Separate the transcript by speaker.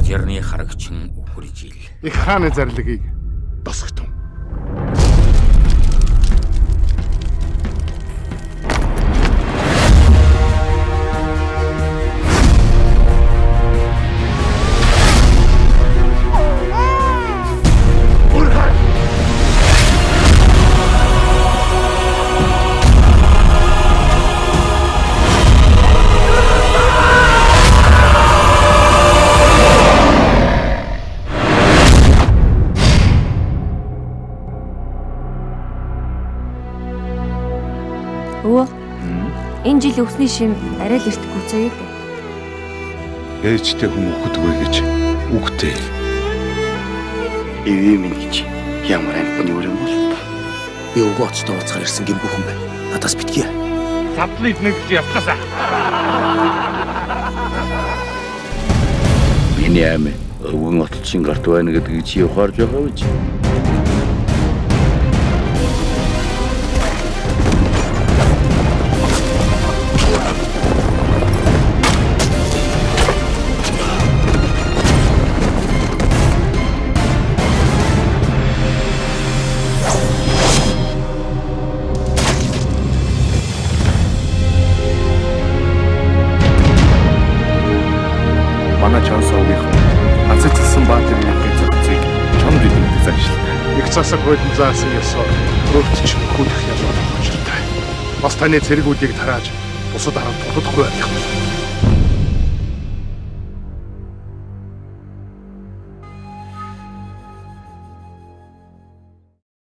Speaker 1: гарч ярны харагчин үхэржил.
Speaker 2: Их хааны зарлагийг тосготон.
Speaker 3: Өвөө. Энэ жил өвсний шим арай л эртгүй зөө юу дээ.
Speaker 4: Ээжтэй хүн өгдөггүй гэж үгтэй.
Speaker 5: Эвээ минь гэж ямар амтны өрөө бол та.
Speaker 6: Би өвгөө оцтой уулзахаар ирсэн гин бүхэн байна. Надаас битгий.
Speaker 2: Задлыг нэг явахлаа.
Speaker 5: Миний амь өвгөн отчин гарт байна гэдгийг чи ухаарж байгаа биз?
Speaker 2: Манай Чонсовгийн анцэцсэн баатарын зохицыг чонд идэвхтэй заншилтай. Их засаг хөлн заасан ёсоор өөрчлөж хүлэх ялгаа болгож байна. Бас таны цэргүүдийг тарааж бусад арга тулдахгүй байх.